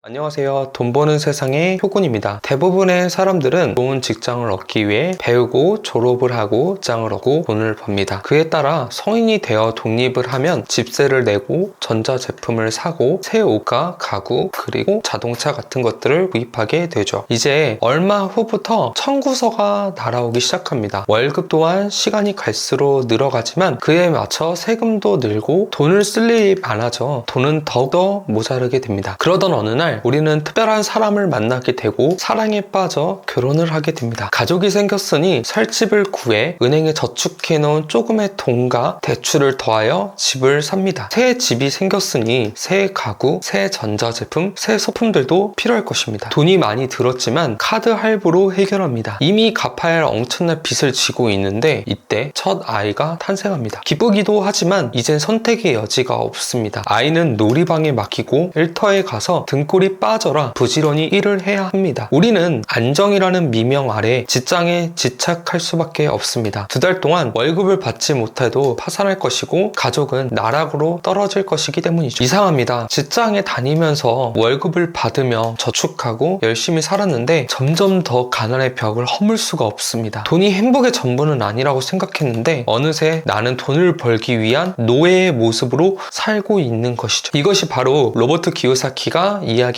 안녕하세요. 돈 버는 세상의 효군입니다. 대부분의 사람들은 좋은 직장을 얻기 위해 배우고 졸업을 하고 직장을 얻고 돈을 법니다. 그에 따라 성인이 되어 독립을 하면 집세를 내고 전자제품을 사고 새 옷과 가구 그리고 자동차 같은 것들을 구입하게 되죠. 이제 얼마 후부터 청구서가 날아오기 시작합니다. 월급 또한 시간이 갈수록 늘어가지만 그에 맞춰 세금도 늘고 돈을 쓸 일이 많아져 돈은 더욱더 모자르게 됩니다. 그러던 어느 날 우리는 특별한 사람을 만나게 되고 사랑에 빠져 결혼을 하게 됩니다. 가족이 생겼으니 살 집을 구해 은행에 저축해 놓은 조금의 돈과 대출을 더하여 집을 삽니다. 새 집이 생겼으니 새 가구, 새 전자제품, 새 소품들도 필요할 것입니다. 돈이 많이 들었지만 카드 할부로 해결합니다. 이미 갚아야 할 엄청난 빚을 지고 있는데 이때 첫 아이가 탄생합니다. 기쁘기도 하지만 이젠 선택의 여지가 없습니다. 아이는 놀이방에 맡기고 일터에 가서 등골이 빠져라 부지런히 일을 해야 합니다. 우리는 안정이라는 미명 아래 직장에 집착할 수밖에 없습니다. 2달 동안 월급을 받지 못해도 파산할 것이고 가족은 나락으로 떨어질 것이기 때문이죠. 이상합니다. 직장에 다니면서 월급을 받으며 저축하고 열심히 살았는데 점점 더 가난의 벽을 허물 수가 없습니다. 돈이 행복의 전부는 아니라고 생각했는데 어느새 나는 돈을 벌기 위한 노예의 모습으로 살고 있는 것이죠. 이것이 바로 로버트 기요사키가 이야기한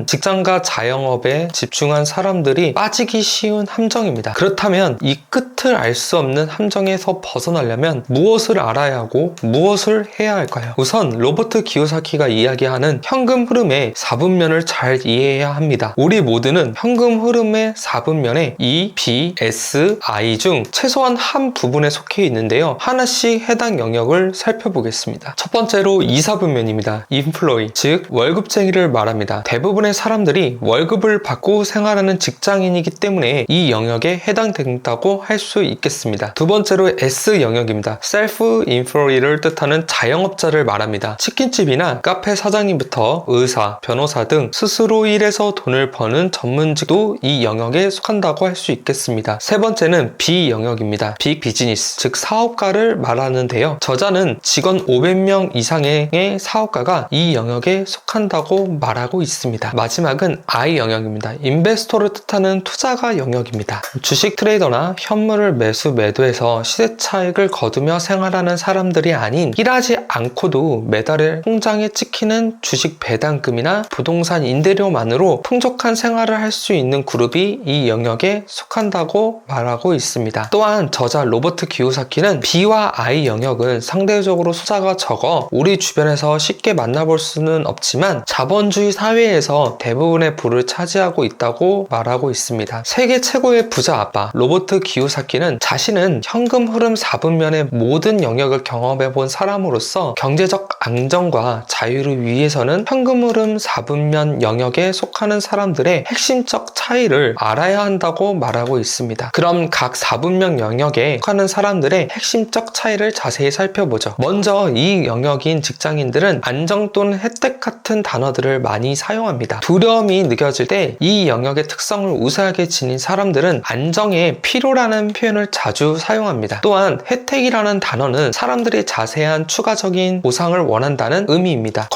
직장과 자영업에 집중한 사람들이 빠지기 쉬운 함정입니다. 그렇다면 이 끝을 알 수 없는 함정에서 벗어나려면 무엇을 알아야 하고 무엇을 해야 할까요? 우선 로버트 기요사키가 이야기하는 현금 흐름의 4분면을 잘 이해해야 합니다. 우리 모두는 현금 흐름의 4분면에 E, B, S, I 중 최소한 한 부분에 속해 있는데요. 하나씩 해당 영역을 살펴보겠습니다. 첫 번째로 2, 4분면입니다. 인플로이, 즉 월급쟁이를 말합니다. 대부분의 사람들이 월급을 받고 생활하는 직장인이기 때문에 이 영역에 해당된다고 할 수 있겠습니다. 두 번째로 S 영역입니다. 셀프 인플로이를 뜻하는 자영업자를 말합니다. 치킨집이나 카페 사장님부터 의사, 변호사 등 스스로 일해서 돈을 버는 전문직도 이 영역에 속한다고 할 수 있겠습니다. 세 번째는 B 영역입니다. 빅 비즈니스, 즉 사업가를 말하는데요. 저자는 직원 500명 이상의 사업가가 이 영역에 속한다고 말하고 있습니다. 마지막은 I 영역입니다. 인베스터를 뜻하는 투자가 영역입니다. 주식 트레이더나 현물을 매수 매도해서 시세 차익을 거두며 생활하는 사람들이 아닌 일하지 않고도 매달에 통장에 찍히는 주식 배당금이나 부동산 임대료만으로 풍족한 생활을 할 수 있는 그룹이 이 영역에 속한다고 말하고 있습니다. 또한 저자 로버트 기요사키는 B와 I 영역은 상대적으로 숫자가 적어 우리 주변에서 쉽게 만나볼 수는 없지만 자본주의 사회에서 대부분의 부를 차지하고 있다고 말하고 있습니다. 세계 최고의 부자 아빠 로버트 기요사키는 자신은 현금 흐름 4분면의 모든 영역을 경험해 본 사람으로서 경제적 안정과 자유를 위해서는 현금 흐름 4분면 영역에 속하는 사람들의 핵심적 차이를 알아야 한다고 말하고 있습니다. 그럼 각 4분면 영역에 속하는 사람들의 핵심적 차이를 자세히 살펴보죠. 먼저 이 영역인 직장인들은 안정 또는 혜택 같은 단어들을 많이 사용합니다. 두려움이 느껴질 때 이 영역의 특성을 우세하게 지닌 사람들은 안정의 필요라는 표현을 자주 사용합니다. 또한 혜택이라는 단어는 사람들이 자세한 추가적인 보상을 원한다는 의미입니다.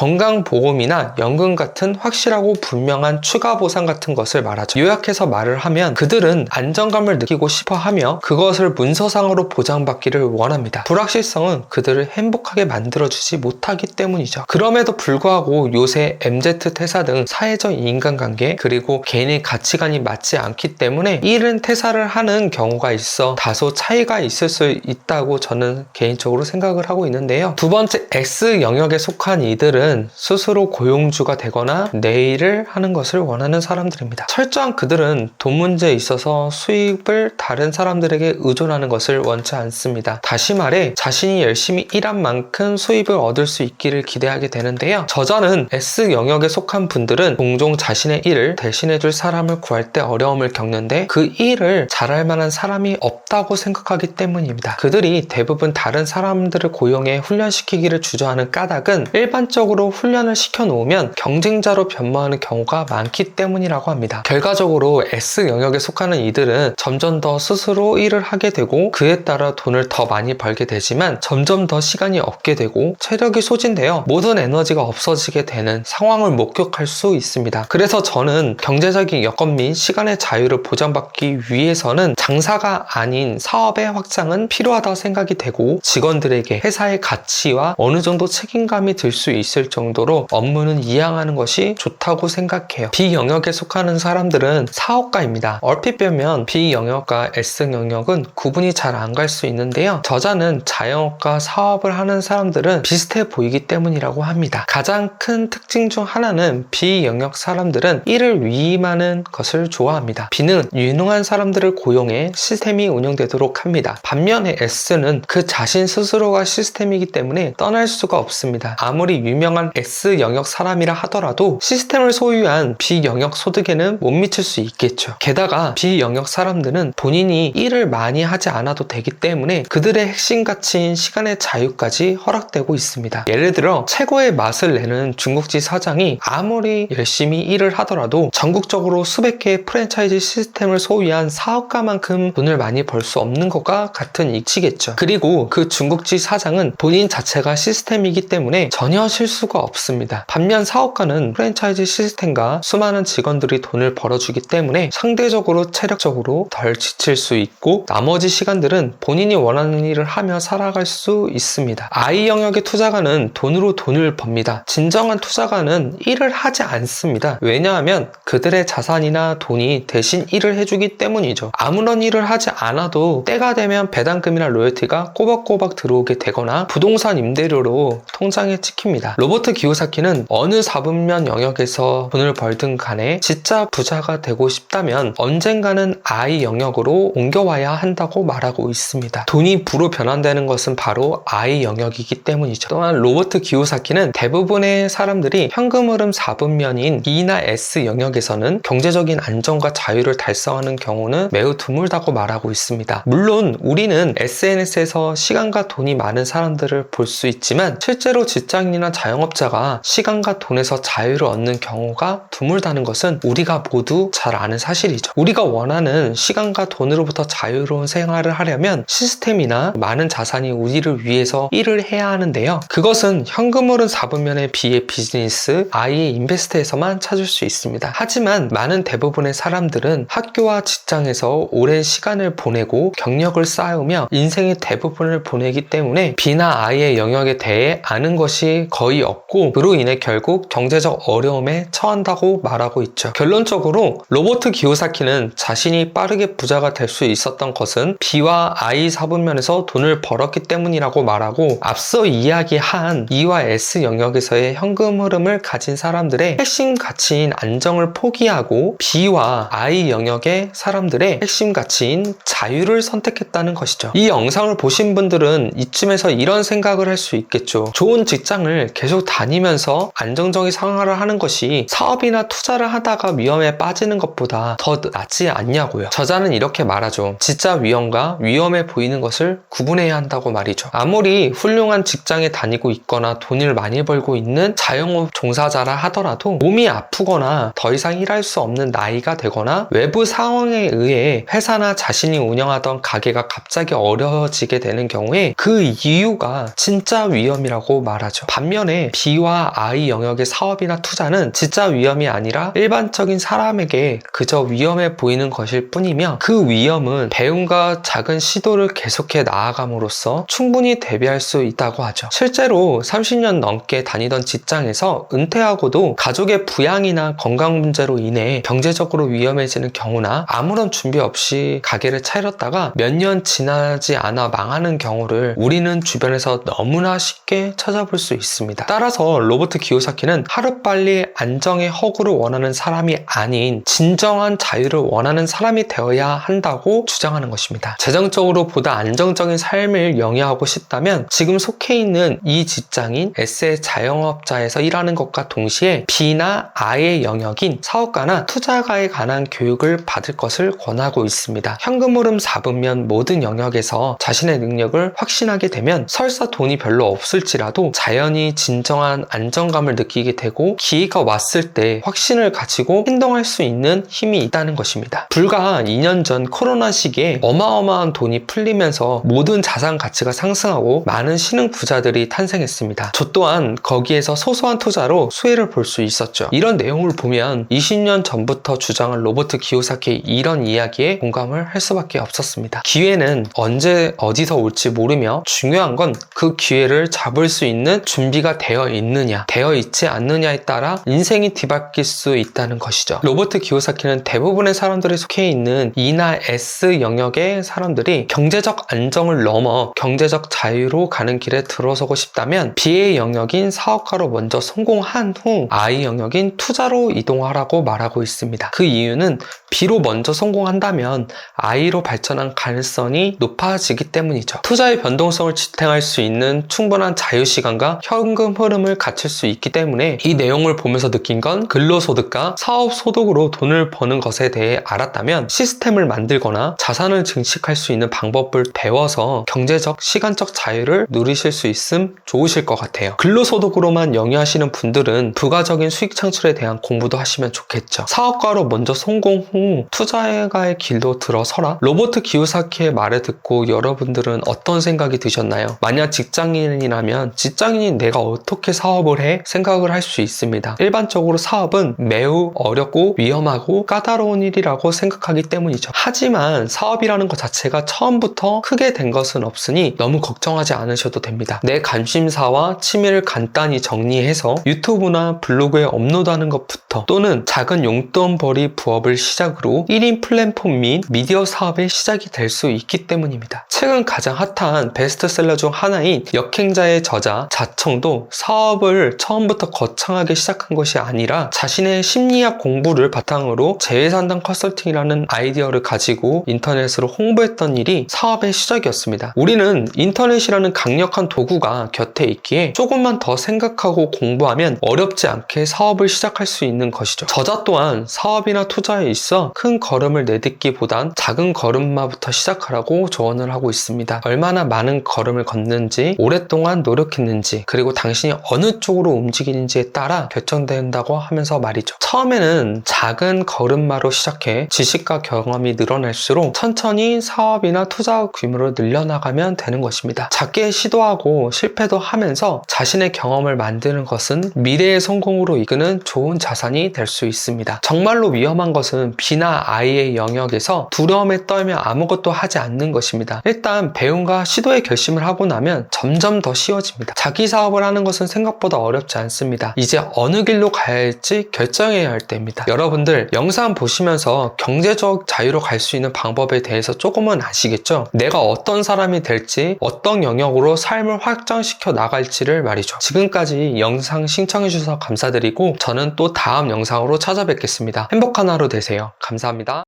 건강보험이나 연금 같은 확실하고 분명한 추가 보상 같은 것을 말하죠. 요약해서 말을 하면 그들은 안정감을 느끼고 싶어 하며 그것을 문서상으로 보장받기를 원합니다. 불확실성은 그들을 행복하게 만들어주지 못하기 때문이죠. 그럼에도 불구하고 요새 MZ 퇴사 등 사회적 인간관계 그리고 개인의 가치관이 맞지 않기 때문에 이른 퇴사를 하는 경우가 있어 다소 차이가 있을 수 있다고 저는 개인적으로 생각을 하고 있는데요. 두 번째 X 영역에 속한 이들은 스스로 고용주가 되거나 내 일을 하는 것을 원하는 사람들입니다. 철저한 그들은 돈 문제에 있어서 수입을 다른 사람들에게 의존하는 것을 원치 않습니다. 다시 말해 자신이 열심히 일한 만큼 수입을 얻을 수 있기를 기대하게 되는데요. 저자는 S 영역에 속한 분들은 종종 자신의 일을 대신해줄 사람을 구할 때 어려움을 겪는데 그 일을 잘할 만한 사람이 없다고 생각하기 때문입니다. 그들이 대부분 다른 사람들을 고용해 훈련시키기를 주저하는 까닭은 일반적으로 훈련을 시켜놓으면 경쟁자로 변모하는 경우가 많기 때문이라고 합니다. 결과적으로 S 영역에 속하는 이들은 점점 더 스스로 일을 하게 되고 그에 따라 돈을 더 많이 벌게 되지만 점점 더 시간이 없게 되고 체력이 소진되어 모든 에너지가 없어지게 되는 상황을 목격할 생각할 수 있습니다. 그래서 저는 경제적인 여건 및 시간의 자유를 보장받기 위해서는 장사가 아닌 사업의 확장은 필요하다고 생각이 되고, 직원들에게 회사의 가치와 어느 정도 책임감이 들 수 있을 정도로 업무는 이양하는 것이 좋다고 생각해요. B 영역에 속하는 사람들은 사업가입니다. 얼핏 보면 B 영역과 S 영역은 구분이 잘 안 갈 수 있는데요. 저자는 자영업과 사업을 하는 사람들은 비슷해 보이기 때문이라고 합니다. 가장 큰 특징 중 하나는 B 영역 사람들은 일을 위임하는 것을 좋아합니다. B는 유능한 사람들을 고용해 시스템이 운영되도록 합니다. 반면에 S는 그 자신 스스로가 시스템이기 때문에 떠날 수가 없습니다. 아무리 유명한 S 영역 사람이라 하더라도 시스템을 소유한 B 영역 소득에는 못 미칠 수 있겠죠. 게다가 B 영역 사람들은 본인이 일을 많이 하지 않아도 되기 때문에 그들의 핵심 가치인 시간의 자유까지 허락되고 있습니다. 예를 들어 최고의 맛을 내는 중국집 사장이 아무리 열심히 일을 하더라도 전국적으로 수백 개의 프랜차이즈 시스템을 소유한 사업가만큼 돈을 많이 벌 수 없는 것과 같은 이치겠죠. 그리고 그 중국집 사장은 본인 자체가 시스템이기 때문에 전혀 실수가 없습니다. 반면 사업가는 프랜차이즈 시스템과 수많은 직원들이 돈을 벌어주기 때문에 상대적으로 체력적으로 덜 지칠 수 있고, 나머지 시간들은 본인이 원하는 일을 하며 살아갈 수 있습니다. I 영역의 투자가는 돈으로 돈을 법니다. 진정한 투자가는 일을 하지 않습니다. 왜냐하면 그들의 자산이나 돈이 대신 일을 해주기 때문이죠. 아무런 일을 하지 않아도 때가 되면 배당금이나 로열티가 꼬박꼬박 들어오게 되거나 부동산 임대료로 통장에 찍힙니다. 로버트 기요사키는 어느 사분면 영역에서 돈을 벌든 간에 진짜 부자가 되고 싶다면 언젠가는 I 영역으로 옮겨와야 한다고 말하고 있습니다. 돈이 부로 변환되는 것은 바로 I 영역이기 때문이죠. 또한 로버트 기요사키는 대부분의 사람들이 현금 흐름 4분면인 B나 S 영역에서는 경제적인 안정과 자유를 달성하는 경우는 매우 드물다고 말하고 있습니다. 물론 우리는 SNS에서 시간과 돈이 많은 사람들을 볼 수 있지만 실제로 직장인이나 자영업자가 시간과 돈에서 자유를 얻는 경우가 드물다는 것은 우리가 모두 잘 아는 사실이죠. 우리가 원하는 시간과 돈으로부터 자유로운 생활을 하려면 시스템이나 많은 자산이 우리를 위해서 일을 해야 하는데요. 그것은 현금 흐름 4분면의 B의 비즈니스, I의 인베스트에서만 찾을 수 있습니다. 하지만 많은 대부분의 사람들은 학교와 직장에서 오랜 시간을 보내고 경력을 쌓으며 인생의 대부분을 보내기 때문에 B나 I의 영역에 대해 아는 것이 거의 없고, 그로 인해 결국 경제적 어려움에 처한다고 말하고 있죠. 결론적으로 로버트 기요사키는 자신이 빠르게 부자가 될 수 있었던 것은 B와 I 사분면에서 돈을 벌었기 때문이라고 말하고, 앞서 이야기한 E와 S 영역에서의 현금 흐름을 가진 사람들의 핵심 가치인 안정을 포기하고 B와 I 영역의 사람들의 핵심 가치인 자유를 선택했다는 것이죠. 이 영상을 보신 분들은 이쯤에서 이런 생각을 할 수 있겠죠. 좋은 직장을 계속 다니면서 안정적인 생활을 하는 것이 사업이나 투자를 하다가 위험에 빠지는 것보다 더 낫지 않냐고요. 저자는 이렇게 말하죠. 진짜 위험과 위험해 보이는 것을 구분해야 한다고 말이죠. 아무리 훌륭한 직장에 다니고 있거나 돈을 많이 벌고 있는 자영업 종사자라 하더라도 몸이 아프거나 더 이상 일할 수 없는 나이가 되거나 외부 상황에 의해 회사나 자신이 운영하던 가게가 갑자기 어려워지게 되는 경우에 그 이유가 진짜 위험이라고 말하죠. 반면에 B와 I 영역의 사업이나 투자는 진짜 위험이 아니라 일반적인 사람에게 그저 위험해 보이는 것일 뿐이며, 그 위험은 배움과 작은 시도를 계속해 나아감으로써 충분히 대비할 수 있다고 하죠. 실제로 30년 넘게 다니던 직장에서 은퇴하고도 가족의 부양이나 건강 문제로 인해 경제적으로 위험해지는 경우나 아무런 준비 없이 가게를 차렸다가 몇 년 지나지 않아 망하는 경우를 우리는 주변에서 너무나 쉽게 찾아볼 수 있습니다. 따라서 로버트 기요사키는 하루빨리 안정의 허구를 원하는 사람이 아닌 진정한 자유를 원하는 사람이 되어야 한다고 주장하는 것입니다. 재정적으로 보다 안정적인 삶을 영위하고 싶다면 지금 속해 있는 이 직장인 S의 자영업자에서 일하는 것과 동시에 B나 I의 영역인 사업가나 투자가에 관한 교육을 받을 것을 권하고 있습니다. 현금 흐름 4분면 모든 영역에서 자신의 능력을 확신하게 되면 설사 돈이 별로 없을지라도 자연히 진정한 안정감을 느끼게 되고, 기회가 왔을 때 확신을 가지고 행동할 수 있는 힘이 있다는 것입니다. 불과 2년 전 코로나 시기에 어마어마한 돈이 풀리면서 모든 자산 가치가 상승하고 많은 신흥 부자들이 탄생했습니다. 저 또한 거기에서 소소한 투자로 수혜를 볼 수 있었죠. 이런 내용을 보면 20년 전부터 주장한 로버트 기요사키의 이런 이야기에 공감을 할 수밖에 없었습니다. 기회는 언제 어디서 올지 모르며 중요한 건 그 기회를 잡을 수 있는 준비가 되어 있느냐, 되어 있지 않느냐에 따라 인생이 뒤바뀔 수 있다는 것이죠. 로버트 기요사키는 대부분의 사람들이 속해 있는 E나 S 영역의 사람들이 경제적 안정을 넘어 경제적 자유로 가는 길에 들어서고 싶다면 B의 영역인 사업가로 먼저 성공한 후 I 영역인 투자로 이동하라고 말하고 있습니다. 그 이유는 B로 먼저 성공한다면 I로 발전한 가능성이 높아지기 때문이죠. 투자의 변동성을 지탱할 수 있는 충분한 자유시간과 현금 흐름을 갖출 수 있기 때문에 이 내용을 보면서 느낀 건 근로소득과 사업소득으로 돈을 버는 것에 대해 알았다면 시스템을 만들거나 자산을 증식할 수 있는 방법을 배워서 경제적, 시간적 자유를 누리실 수 있음 좋으실 것 같아요. 근로소득으로만 영위하시는 분들은 부가적인 수익 창출에 대한 공부도 하시면 좋겠죠. 사업가로 먼저 성공 후 투자가의 길로 들어서라. 로버트 기요사키의 말을 듣고 여러분들은 어떤 생각이 드셨나요? 만약 직장인이라면 직장인이 내가 어떻게 사업을 해? 생각을 할 수 있습니다. 일반적으로 사업은 매우 어렵고 위험하고 까다로운 일이라고 생각하기 때문이죠. 하지만 사업이라는 것 자체가 처음부터 크게 된 것은 없으니 너무 걱정하지 않으셔도 됩니다. 내 관심사와 취미를 간단히 정리해서 유튜브나 블로그에 업로드하는 것부터 또는 작은 용돈벌이 부업을 시작으로 1인 플랫폼 및 미디어 사업의 시작이 될 수 있기 때문입니다. 최근 가장 핫한 베스트셀러 중 하나인 역행자의 저자 자청도 사업을 처음부터 거창하게 시작한 것이 아니라 자신의 심리학 공부를 바탕으로 재해상담 컨설팅이라는 아이디어를 가지고 인터넷으로 홍보했던 일이 사업의 시작이었습니다. 우리는 인터넷이라는 강력한 도구가 곁에 있기에 조금만 더 생각하고 공부하면 어렵지 않게 사업을 시작할 수 있는 것이죠. 저자 또한 사업이나 투자에 있어 큰 걸음을 내딛기보단 작은 걸음마부터 시작하라고 조언을 하고 있습니다. 얼마나 많은 걸음을 걷는지, 오랫동안 노력했는지, 그리고 당신이 어느 쪽으로 움직이는지에 따라 결정된다고 하면서 말이죠. 처음에는 작은 걸음마로 시작해 지식과 경험이 늘어날수록 천천히 사업이나 투자 규모를 늘려나가면 되는 것입니다. 작게 시도하고 실패도 하면서 자신의 경험을 만드는 것은 미래의 성공으로 이끄는 좋은 자산이 될 수 있습니다. 정말로 위험한 것은 B나 I의 영역에서 두려움에 떨며 아무것도 하지 않는 것입니다. 일단 배움과 시도의 결심을 하고 나면 점점 더 쉬워집니다. 자기 사업을 하는 것은 생각보다 어렵지 않습니다. 이제 어느 길로 가야 할지 결정해야 할 때입니다. 여러분들 영상 보시면서 경제적 자유로 갈 수 있는 방법에 대해서 조금은 아시겠죠? 내가 어떤 사람이 될지, 어떤 영역으로 삶을 확장시켜 나갈지를 말이죠. 지금까지 영상 시청해 주셔서 감사드리고 저는 또 다음 영상으로 찾아뵙겠습니다. 행복한 하루 되세요. 감사합니다.